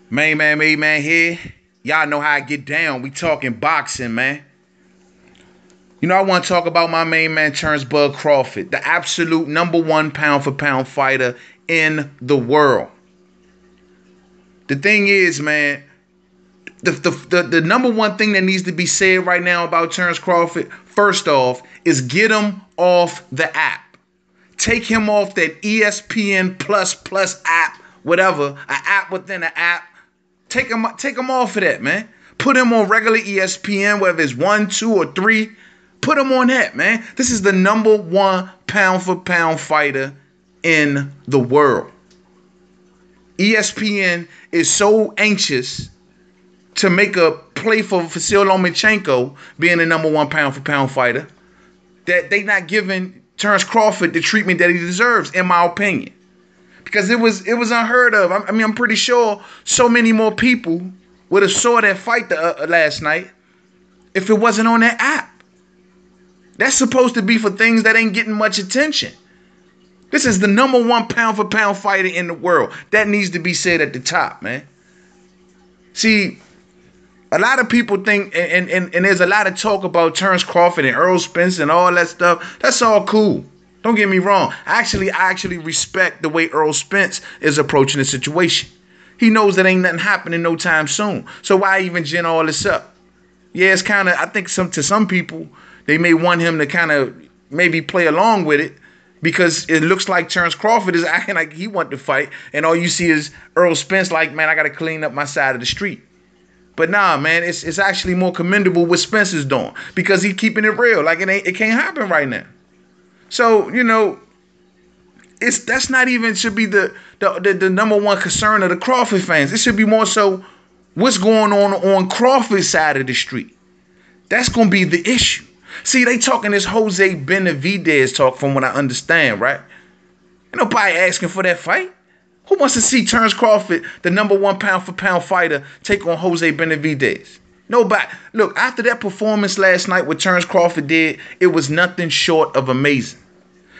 Main man here. Y'all know how I get down. We talking boxing, man. You know, I want to talk about my main man, Terence Crawford, the absolute number one pound for pound fighter in the world. The thing is, man, the number one thing that needs to be said right now about Terence Crawford, first off, is get him off the app. Take him off that ESPN plus app, whatever, an app within an app. Take him off of that, man. Put him on regular ESPN, whether it's 1, 2, or 3. Put him on that, man. This is the number one pound for pound fighter in the world. ESPN is so anxious to make a play for Vasyl Lomachenko being the number one pound for pound fighter that they not giving Terence Crawford the treatment that he deserves, in my opinion. Because it was unheard of. I mean, I'm pretty sure so many more people would have saw that fight last night if it wasn't on that app. That's supposed to be for things that ain't getting much attention. This is the number one pound for pound fighter in the world. That needs to be said at the top, man. See, a lot of people think, and there's a lot of talk about Terence Crawford and Errol Spence and all that stuff. That's all cool. Don't get me wrong. I actually respect the way Errol Spence is approaching the situation. He knows that ain't nothing happening no time soon. So why even gin all this up? Yeah, it's kind of, I think to some people, they may want him to kind of maybe play along with it because it looks like Terence Crawford is acting like he want to fight, and all you see is Errol Spence like, man, I got to clean up my side of the street. But nah, man, it's actually more commendable what Spence is doing because he's keeping it real. Like it can't happen right now. So, you know, that's not even should be the number one concern of the Crawford fans. It should be more so what's going on Crawford's side of the street. That's going to be the issue. See, they talking this Jose Benavidez talk from what I understand, right? Ain't nobody asking for that fight. Who wants to see Terence Crawford, the number one pound for pound fighter, take on Jose Benavidez? Nobody. Look, after that performance last night, what Terence Crawford did, it was nothing short of amazing.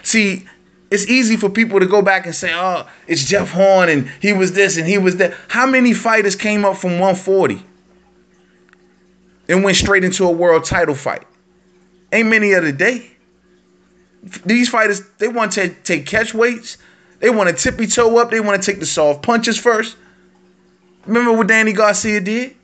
See, it's easy for people to go back and say, oh, it's Jeff Horn and he was this and he was that. How many fighters came up from 140 and went straight into a world title fight? Ain't many of the day. These fighters, they want to take catch weights. They want to tippy toe up. They want to take the soft punches first. Remember what Danny Garcia did?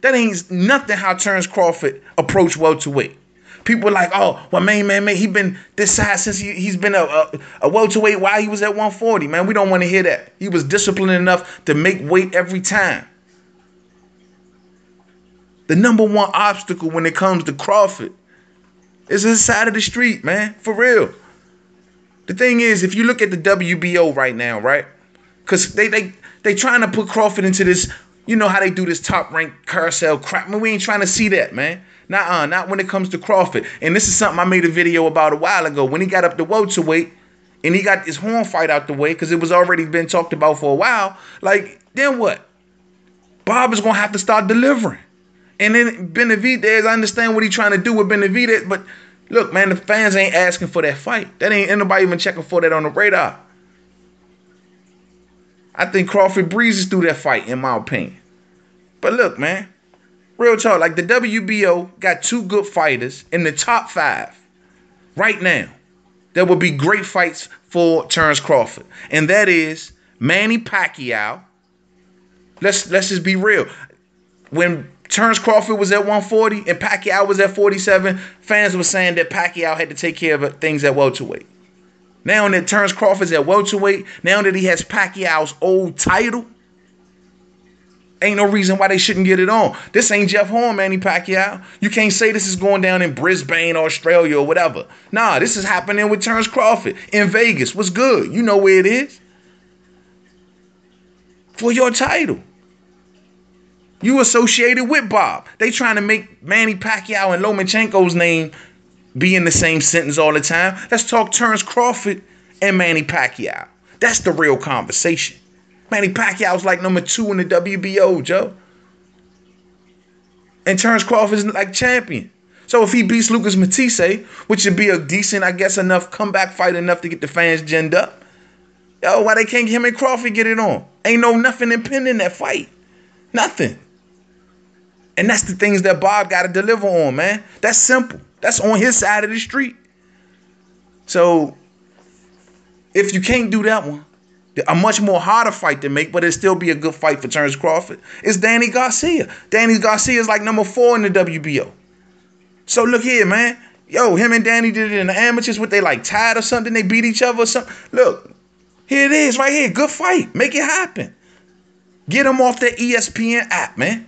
That ain't nothing how Terence Crawford approached welterweight. People are like, oh, well, man, he been this size since he's been a welterweight while he was at 140. Man, we don't want to hear that. He was disciplined enough to make weight every time. The number one obstacle when it comes to Crawford is his side of the street, man, for real. The thing is, if you look at the WBO right now, right, because they trying to put Crawford into this. You know how they do this top-ranked carousel crap. I mean, we ain't trying to see that, man. Nuh-uh, not when it comes to Crawford. And this is something I made a video about a while ago. When he got up to welterweight and he got this Horn fight out the way because it was already been talked about for a while, like, then what? Bob is going to have to start delivering. And then Benavidez, I understand what he's trying to do with Benavidez, but look, man, the fans ain't asking for that fight. That ain't nobody even checking for that on the radar. I think Crawford breezes through that fight, in my opinion. But look, man, real talk, like the WBO got two good fighters in the top 5 right now that would be great fights for Terence Crawford. And that is Manny Pacquiao. Let's just be real. When Terence Crawford was at 140 and Pacquiao was at 47, fans were saying that Pacquiao had to take care of things at welterweight. Now that Terence Crawford's at welterweight, now that he has Pacquiao's old title, ain't no reason why they shouldn't get it on. This ain't Jeff Horn, Manny Pacquiao. You can't say this is going down in Brisbane, Australia, or whatever. Nah, this is happening with Terence Crawford in Vegas. What's good? You know where it is. For your title. You associated with Bob. They trying to make Manny Pacquiao and Lomachenko's name be in the same sentence all the time. Let's talk Terence Crawford and Manny Pacquiao. That's the real conversation. Manny Pacquiao's like number 2 in the WBO, Joe. And Terence Crawford's like champion. So if he beats Lucas Matisse, which would be a decent, I guess, enough comeback fight enough to get the fans ginned up, yo, why they can't him and Crawford get it on? Ain't no nothing impending that fight. Nothing. And that's the things that Bob got to deliver on, man. That's simple. That's on his side of the street. So if you can't do that one, a much more harder fight to make, but it'll still be a good fight for Terence Crawford, is Danny Garcia. Danny Garcia is like number 4 in the WBO. So look here, man. Yo, him and Danny did it in the amateurs. What, they like tied or something? They beat each other or something? Look, here it is right here. Good fight. Make it happen. Get him off that ESPN app, man.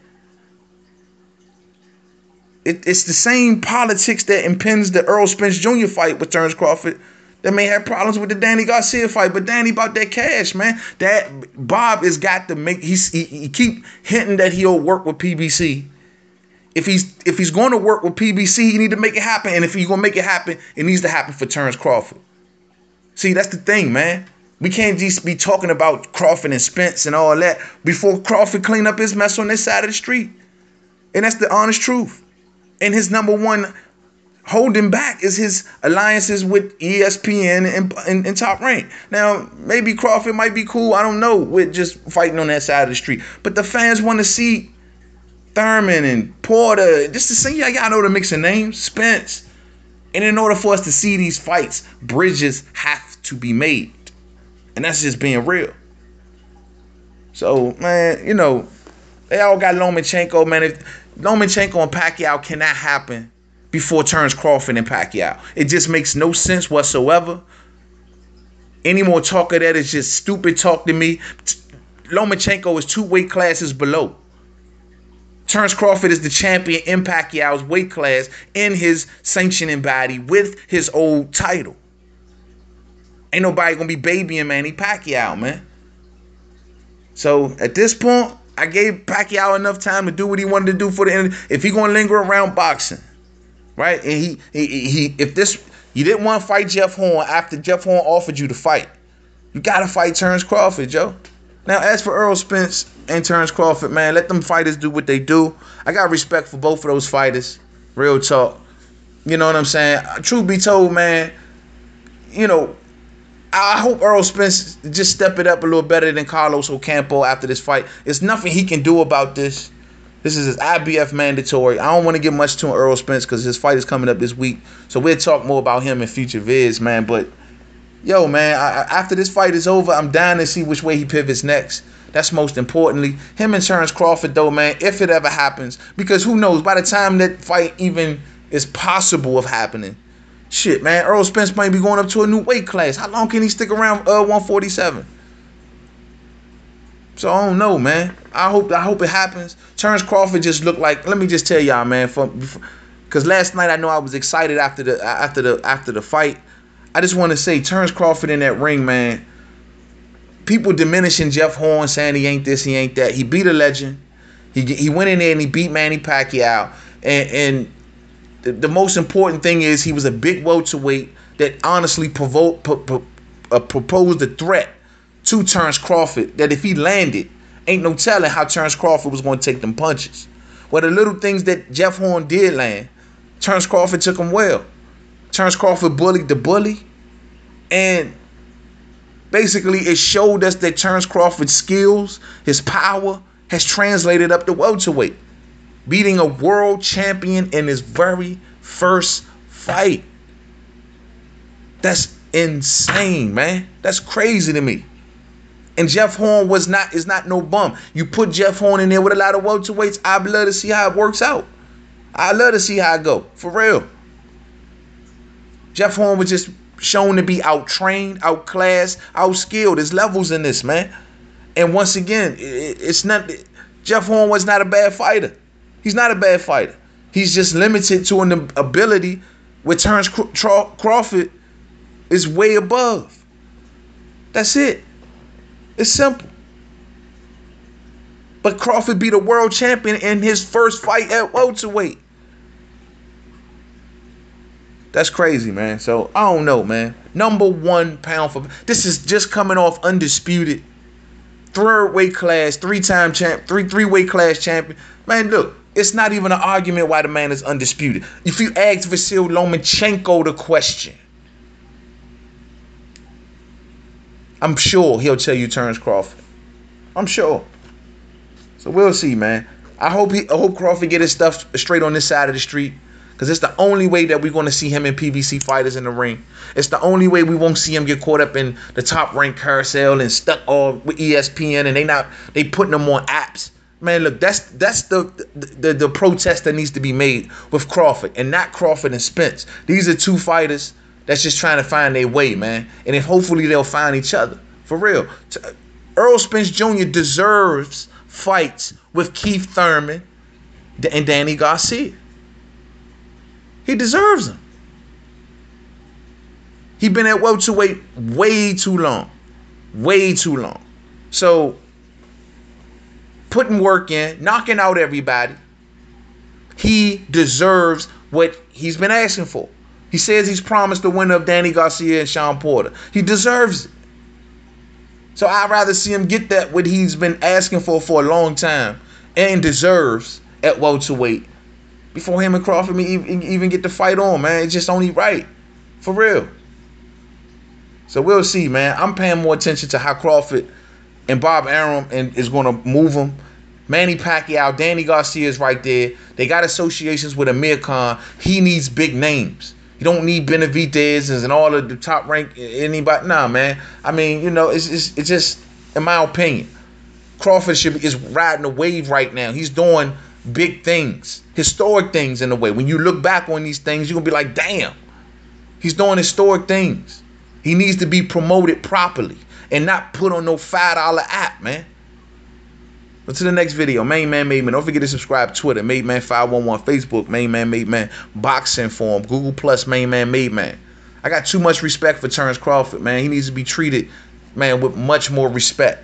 It's the same politics that impends the Errol Spence Jr. fight with Terence Crawford that may have problems with the Danny Garcia fight. But Danny about that cash, man. That Bob has got to make. He keep hinting that he'll work with PBC. If he's going to work with PBC, he need to make it happen. And if he's going to make it happen, it needs to happen for Terence Crawford. See, that's the thing, man. We can't just be talking about Crawford and Spence and all that before Crawford clean up his mess on this side of the street. And that's the honest truth. And his number one holding back is his alliances with ESPN and Top Rank. Now, maybe Crawford might be cool, I don't know, with just fighting on that side of the street. But the fans want to see Thurman and Porter, just to see, y'all know the mixing names, Spence. And in order for us to see these fights, bridges have to be made. And that's just being real. So, man, you know, they all got Lomachenko, man. If Lomachenko and Pacquiao cannot happen before Terence Crawford and Pacquiao. It just makes no sense whatsoever. Any more talk of that is just stupid talk to me. Lomachenko is 2 weight classes below. Terence Crawford is the champion in Pacquiao's weight class in his sanctioning body with his old title. Ain't nobody gonna be babying Manny Pacquiao, man. So at this point, I gave Pacquiao enough time to do what he wanted to do for the end. If he gonna linger around boxing, right? And he if this, you didn't want to fight Jeff Horn after Jeff Horn offered you to fight, you gotta fight Terence Crawford, Joe. Now, as for Errol Spence and Terence Crawford, man, let them fighters do what they do. I got respect for both of those fighters. Real talk. You know what I'm saying? Truth be told, man, you know, I hope Errol Spence just step it up a little better than Carlos Ocampo after this fight. There's nothing he can do about this. This is his IBF mandatory. I don't want to get much to Errol Spence because his fight is coming up this week. So we'll talk more about him in future vids, man. But, yo, man, after this fight is over, I'm dying to see which way he pivots next. That's most importantly. Him and Terence Crawford, though, man, if it ever happens. Because who knows, by the time that fight even is possible of happening, shit, man, Errol Spence might be going up to a new weight class. How long can he stick around 147? So I don't know, man. I hope it happens. Terence Crawford just looked like, let me just tell y'all, man, because last night I know I was excited after the fight. I just want to say, Terence Crawford in that ring, man. People diminishing Jeff Horn, saying he ain't this, he ain't that. He beat a legend. He went in there and he beat Manny Pacquiao. And the most important thing is he was a big welterweight that honestly proposed a threat to Terence Crawford that if he landed, ain't no telling how Terence Crawford was going to take them punches. Well, the little things that Jeff Horn did land, Terence Crawford took them well. Terence Crawford bullied the bully, and basically it showed us that Terence Crawford's skills, his power, has translated up to welterweight, beating a world champion in his very first fight. That's insane, man. That's crazy to me. And Jeff Horn is not no bum. You put Jeff Horn in there with a lot of welterweights, I'd love to see how it works out. I'd love to see how it go, for real. Jeff Horn was just shown to be out-trained, outclassed, outskilled. There's levels in this, man. And once again, it's not, Jeff Horn was not a bad fighter. He's not a bad fighter. He's just limited to an ability where Terence Crawford is way above. That's it. It's simple. But Crawford beat a world champion in his first fight at welterweight. That's crazy, man. So, I don't know, man. Number 1 pound for... This is just coming off undisputed. 3rd weight class, 3-time champ, 3 weight class champion. Man, look, it's not even an argument why the man is undisputed. If you ask Vasil Lomachenko the question, I'm sure he'll tell you Terence Crawford. I'm sure. So we'll see, man. I hope Crawford get his stuff straight on this side of the street. Because it's the only way that we're going to see him and PBC fighters in the ring. It's the only way we won't see him get caught up in the top rank carousel and stuck all with ESPN and they putting them on apps. Man, look, that's the protest that needs to be made with Crawford and not Crawford and Spence. These are two fighters that's just trying to find their way, man. And if hopefully they'll find each other. For real. Earl Spence Jr. deserves fights with Keith Thurman and Danny Garcia. He deserves them. He been at welterweight way too long. Way too long. So, putting work in, knocking out everybody, he deserves what he's been asking for. He says he's promised the winner of Danny Garcia and Sean Porter. He deserves it. So I'd rather see him get that what he's been asking for a long time and deserves at welterweight before him and Crawford even get the fight on, man. It's just only right. For real. So we'll see, man. I'm paying more attention to how Crawford and Bob Arum is going to move him. Manny Pacquiao, Danny Garcia is right there. They got associations with Amir Khan. He needs big names. You don't need Benavidez and all of the top rank anybody. Nah, man. I mean, you know, it's just, in my opinion, Crawford is riding a wave right now. He's doing big things, historic things in a way. When you look back on these things, you're going to be like, damn, he's doing historic things. He needs to be promoted properly and not put on no $5 app, man. But to the next video, Main Man Made Man. Don't forget to subscribe. Twitter, Made Man 511. Facebook, Main Man Made Man. Boxing Forum, Google Plus, Main Man Made Man. I got too much respect for Terence Crawford, man. He needs to be treated, man, with much more respect.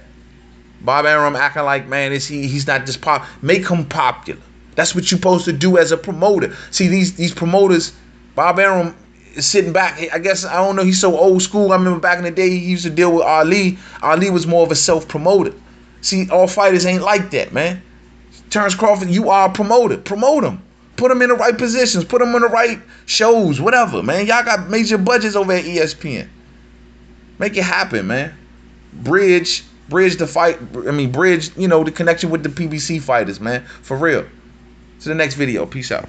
Bob Arum acting like, man, he's not just pop. Make him popular. That's what you're supposed to do as a promoter. See, these promoters, Bob Arum is sitting back. I guess, I don't know, he's so old school. I remember back in the day, he used to deal with Ali. Ali was more of a self-promoter. See, all fighters ain't like that, man. Terence Crawford, you are a promoter. Promote him. Put him in the right positions. Put him in the right shows, whatever, man. Y'all got major budgets over at ESPN. Make it happen, man. Bridge the fight. I mean, bridge, you know, the connection with the PBC fighters, man. For real. To the next video. Peace out.